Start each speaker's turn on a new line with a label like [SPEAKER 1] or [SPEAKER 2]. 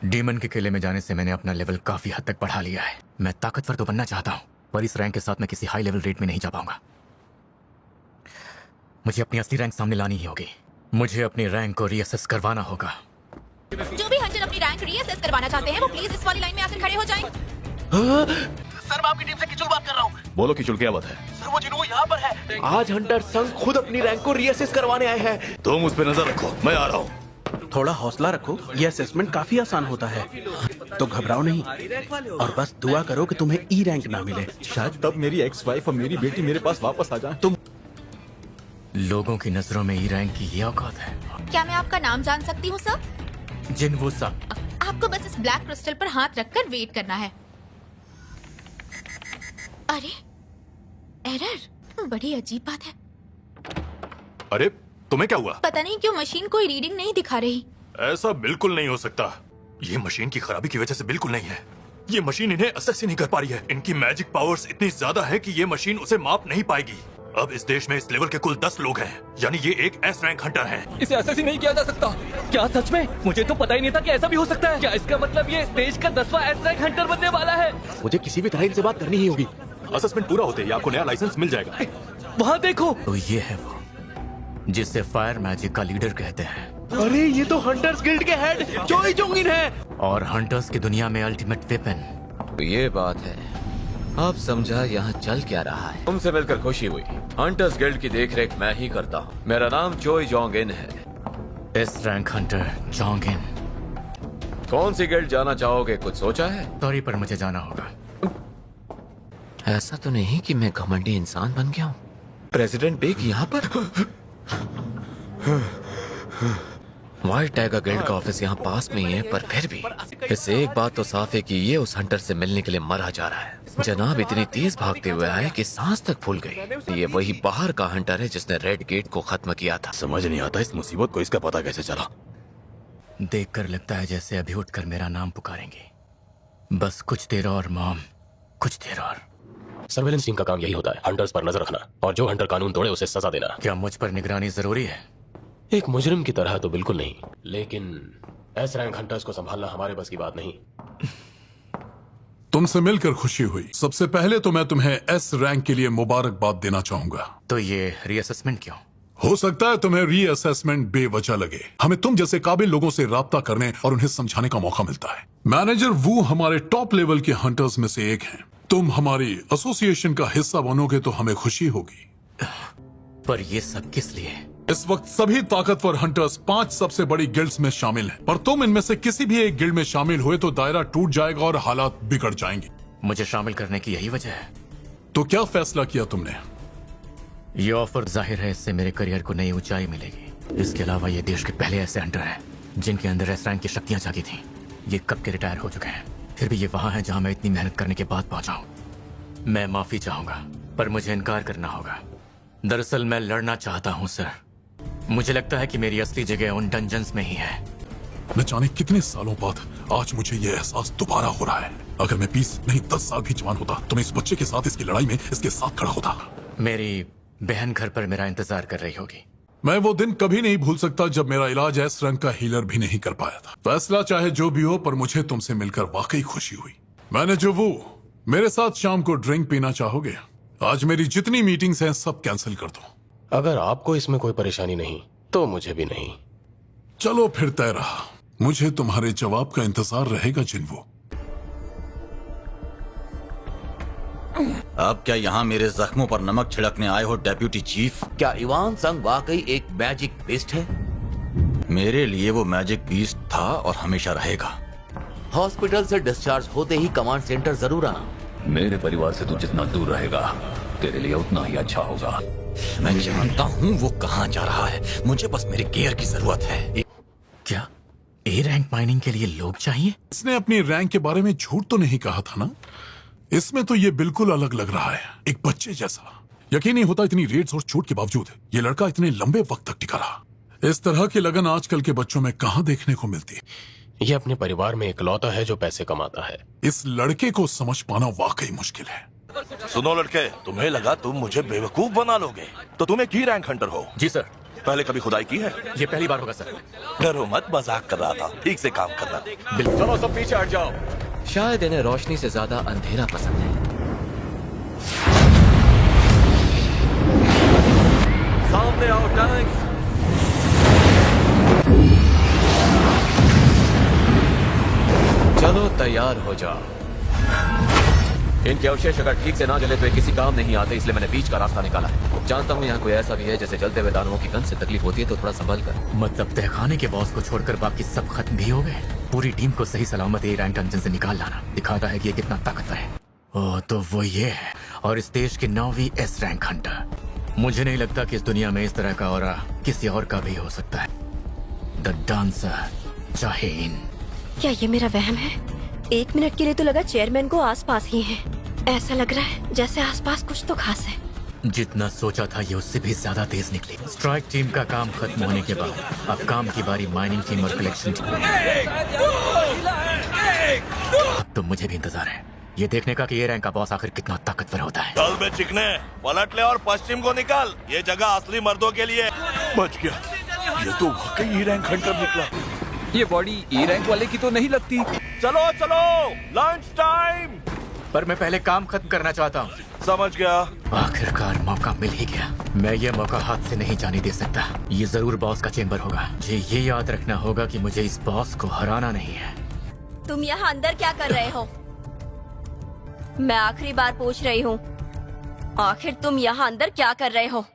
[SPEAKER 1] Demon के किले में जाने से मैंने अपना लेवल काफी हद तक बढ़ा लिया है। मैं ताकतवर तो बनना चाहता हूँ, पर इस रैंक के साथ मैं किसी हाई लेवल रेट में नहीं जा पाऊंगा। मुझे अपनी असली रैंक सामने लानी ही होगी। मुझे अपनी रैंक को रीअसेस करवाना होगा।
[SPEAKER 2] जो भी हंटर अपनी रैंक रीअसेस करवाना चाहते हैं वो प्लीज इस वाली लाइन में आकर खड़े हो जाएं।
[SPEAKER 3] सर मैं आपकी टीम से किचुल बात कर रहा हूँ।
[SPEAKER 4] बोलो किचुल, क्या बात है?
[SPEAKER 3] सर वो जिन्हों यहाँ पर है।
[SPEAKER 5] आज हंटर संघ खुद अपनी रैंक को रीअसेस करवाने आए हैं।
[SPEAKER 4] तुम उस पर नजर रखो, मैं आ रहा हूँ।
[SPEAKER 5] थोड़ा हौसला रखो, ये असेसमेंट काफी आसान होता है, तो घबराओ नहीं और बस दुआ करो कि तुम्हें ई रैंक ना मिले।
[SPEAKER 6] शायद तब मेरी एक्स वाइफ और मेरी बेटी मेरे पास वापस आ जाए।
[SPEAKER 5] तुम
[SPEAKER 1] लोगों की नजरों में ई रैंक की ये औकात है।
[SPEAKER 2] क्या मैं आपका नाम जान सकती हूँ सर?
[SPEAKER 1] जिनवूसा।
[SPEAKER 2] आपको बस इस ब्लैक क्रिस्टल पर हाथ रखकर वेट करना है। अरे एरर, बड़ी अजीब बात है।
[SPEAKER 4] अरे तुम्हें क्या हुआ?
[SPEAKER 2] पता नहीं क्यों मशीन कोई रीडिंग नहीं दिखा रही।
[SPEAKER 4] ऐसा बिल्कुल नहीं हो सकता। ये मशीन की खराबी की वजह से बिल्कुल नहीं है। ये मशीन इन्हें असेस ही नहीं कर पा रही है। इनकी मैजिक पावर्स इतनी ज्यादा है कि ये मशीन उसे माप नहीं पाएगी। अब इस देश में इस लेवल के कुल 10 लोग हैं, यानी ये एक एस रैंक हंटर है।
[SPEAKER 7] इसे ऐसे ही नहीं किया जा सकता। क्या सच में? मुझे तो पता ही नहीं था कि ऐसा भी हो सकता है। क्या इसका मतलब ये देश का 10वां एस रैंक हंटर बनने वाला है?
[SPEAKER 5] मुझे किसी भी तरह इनसे बात करनी ही होगी।
[SPEAKER 4] असेसमेंट पूरा होते ही आपको नया लाइसेंस मिल जाएगा।
[SPEAKER 7] वहाँ देखो।
[SPEAKER 1] तो ये है वो जिसे फायर मैजिक का लीडर कहते हैं,
[SPEAKER 5] अरे ये तो हंटर्स गिल्ड के हेड चोई जोंगिन है।
[SPEAKER 1] और हंटर्स की दुनिया में अल्टीमेट वेपन।
[SPEAKER 8] तो ये बात है, अब समझा यहाँ चल क्या रहा है। तुमसे मिलकर खुशी हुई। हंटर्स गिल्ड की देखरेख मैं ही करता हूँ। मेरा नाम चोई जोंग इन है।
[SPEAKER 1] एस रैंक हंटर जोंग इन।
[SPEAKER 8] कौन सी गिल्ड जाना चाहोगे, कुछ सोचा है?
[SPEAKER 1] सॉरी पर मुझे जाना होगा।
[SPEAKER 8] ऐसा तो नहीं कि मैं घमंडी इंसान बन गया हूँ। प्रेसिडेंट बेग यहाँ पर। व्हाइट टाइगर गिल्ड का ऑफिस यहाँ पास में ही है, पर फिर भी इससे एक बात तो साफ है कि ये उस हंटर से मिलने के लिए मरा जा रहा है। जनाब इतनी तेज भागते हुए आए कि सांस तक फूल गई। ये वही बाहर का हंटर है जिसने रेड गेट को खत्म किया था।
[SPEAKER 4] समझ नहीं आता इस मुसीबत को इसका पता कैसे चला।
[SPEAKER 1] देखकर लगता है जैसे अभी उठकर मेरा नाम पुकारेंगे। बस कुछ देर और मॉम, कुछ देर और।
[SPEAKER 9] सर्वेलेंस टीम का काम यही होता है, हंटर्स पर नजर रखना और जो हंटर कानून तोड़े उसे सजा देना।
[SPEAKER 1] क्या मुझ पर निगरानी जरूरी है?
[SPEAKER 9] एक मुजरिम की तरह तो बिल्कुल नहीं, लेकिन एस रैंक हंटर्स को संभालना हमारे बस की बात नहीं।
[SPEAKER 10] तुमसे मिलकर खुशी हुई। सबसे पहले तो मैं तुम्हें एस रैंक के लिए मुबारकबाद देना चाहूंगा।
[SPEAKER 1] तो ये रीअसेसमेंट क्यों?
[SPEAKER 10] हो सकता है तुम्हें रीअसेसमेंट बेवजह लगे। हमें तुम जैसे काबिल लोगों से राब्ता करने और उन्हें समझाने का मौका मिलता है। मैनेजर वू हमारे टॉप लेवल के हंटर्स में से एक हैं। तुम हमारी एसोसिएशन का हिस्सा बनोगे तो हमें खुशी होगी।
[SPEAKER 1] पर ये सब किस लिए?
[SPEAKER 10] इस वक्त सभी ताकतवर हंटर्स 5 सबसे बड़ी गिल्ड्स में शामिल हैं, पर तुम इनमें से किसी भी एक गिल्ड में शामिल हुए तो दायरा टूट जाएगा और हालात बिगड़ जाएंगे।
[SPEAKER 1] मुझे शामिल करने की यही वजह है।
[SPEAKER 10] तो क्या फैसला किया तुमने?
[SPEAKER 1] ये ऑफर जाहिर है इससे मेरे करियर को नई ऊंचाई मिलेगी। इसके अलावा ये देश के पहले ऐसे हंटर हैं जिनके अंदर एस रैंक की शक्तियां जागी थी। ये कब के रिटायर हो चुके हैं, फिर भी ये वहां है जहां मैं इतनी मेहनत करने के बाद पहुंचा हूं। मैं माफी चाहूंगा, पर मुझे इनकार करना होगा। दरअसल मैं लड़ना चाहता हूं सर। मुझे लगता है कि मेरी असली जगह उन डंजन्स में ही है।
[SPEAKER 10] न जाने कितने सालों बाद आज मुझे यह एहसास दोबारा हो रहा है। अगर मैं 20 नहीं 10 साल भी जवान होता तो मैं इस बच्चे के साथ इसकी लड़ाई में इसके साथ खड़ा होता।
[SPEAKER 1] मेरी बहन घर पर मेरा इंतजार कर रही होगी।
[SPEAKER 10] मैं वो दिन कभी नहीं भूल सकता जब मेरा इलाज एस रंग का हीलर भी नहीं कर पाया था। फैसला चाहे जो भी हो, पर मुझे तुमसे मिलकर वाकई खुशी हुई। मैंने जो वो मेरे साथ शाम को ड्रिंक पीना चाहोगे? आज मेरी जितनी मीटिंग्स हैं सब कैंसिल कर दो।
[SPEAKER 9] अगर आपको इसमें कोई परेशानी नहीं तो मुझे भी नहीं।
[SPEAKER 10] चलो फिर तय रहा। मुझे तुम्हारे जवाब का इंतजार रहेगा जिन्वो।
[SPEAKER 11] अब क्या यहाँ मेरे जख्मों पर नमक छिड़कने आए हो डेप्यूटी चीफ?
[SPEAKER 5] क्या इवान संग वाकई एक मैजिक बीस्ट है?
[SPEAKER 11] मेरे लिए वो मैजिक बीस्ट था और हमेशा रहेगा।
[SPEAKER 5] हॉस्पिटल से डिस्चार्ज होते ही कमांड सेंटर जरूर आना।
[SPEAKER 4] मेरे परिवार से तू जितना दूर रहेगा तेरे लिए उतना ही अच्छा होगा।
[SPEAKER 11] मैं जानता हूँ वो कहाँ जा रहा है। मुझे बस मेरे केयर की जरूरत है।
[SPEAKER 1] क्या ए रैंक माइनिंग के लिए लोग चाहिए?
[SPEAKER 10] इसने अपनी रैंक के बारे में झूठ तो नहीं कहा था ना? इसमें तो ये बिल्कुल अलग लग रहा है, एक बच्चे जैसा। यकीन नहीं होता इतनी रेड्स और छूट के बावजूद ये लड़का इतने लंबे वक्त तक टिका रहा। इस तरह की लगन आजकल के बच्चों में कहाँ देखने को मिलती है।
[SPEAKER 9] ये अपने परिवार में इकलौता है जो पैसे कमाता है।
[SPEAKER 10] इस लड़के को समझ पाना वाकई मुश्किल है।
[SPEAKER 6] सुनो लड़के, तुम्हें लगा तुम मुझे बेवकूफ बना लोगे तो तुम एक ही रैंक हंटर हो।
[SPEAKER 1] जी सर।
[SPEAKER 11] पहले कभी खुदाई की है?
[SPEAKER 1] ये पहली बार होगा सर।
[SPEAKER 11] डरो मत, मजाक कर रहा था। ठीक से काम करना।
[SPEAKER 8] चलो सब पीछे हट जाओ। शायद इन्हें रोशनी से ज्यादा अंधेरा पसंद है। सामने आओ टैंक्स। चलो तैयार हो जाओ। इनके अवशेष अगर ठीक से ना जले तो ये किसी काम नहीं आते, इसलिए मैंने बीच का रास्ता निकाला है। जानता हूँ यहाँ कोई ऐसा भी है जैसे जलते हुए दानवों की गंध से तकलीफ होती है, तो थोड़ा संभल कर।
[SPEAKER 1] मतलब तहखाने के बॉस को छोड़कर बाकी सब खत्म भी हो गए। पूरी टीम को सही सलामत ए रैंक डंजन से निकाल लाना दिखाता है कि ये कितना ताकतवर है। ओह, तो वो ये है, और इस देश के 9वीं एस रैंक हंटर। मुझे नहीं लगता कि इस दुनिया में इस तरह का ऑरा किसी और का भी हो सकता है। The dancer Shaheen.
[SPEAKER 12] क्या ये मेरा वहम है? 1 मिनट के लिए तो लगा चेयरमैन को आसपास ही है। ऐसा लग रहा है जैसे आसपास कुछ तो खास है।
[SPEAKER 1] जितना सोचा था ये उससे भी ज्यादा तेज निकली। स्ट्राइक टीम का काम खत्म होने के बाद अब काम की बारी माइनिंग टीम और कलेक्शन टीम। अब तो मुझे भी इंतजार है ये देखने का कि ये रैंक का बॉस आखिर कितना ताकतवर होता है।
[SPEAKER 11] चल बे चिकने, पलट ले और पश्चिम को निकाल। ये जगह असली मर्दों के लिए। बच गया, ये तो वाकई ई रैंक हंटर निकला।
[SPEAKER 7] ये बॉडी ई रैंक वाले की तो नहीं लगती।
[SPEAKER 11] चलो चलो, लंच टाइम।
[SPEAKER 1] पर मैं पहले काम खत्म करना चाहता हूँ।
[SPEAKER 11] समझ गया।
[SPEAKER 1] आखिरकार मौका मिल ही गया। मैं ये मौका हाथ से नहीं जाने दे सकता। ये जरूर बॉस का चेंबर होगा। मुझे ये याद रखना होगा कि मुझे इस बॉस को हराना नहीं है।
[SPEAKER 12] तुम यहाँ अंदर क्या कर रहे हो? मैं आखिरी बार पूछ रही हूँ, आखिर तुम यहाँ अंदर क्या कर रहे हो?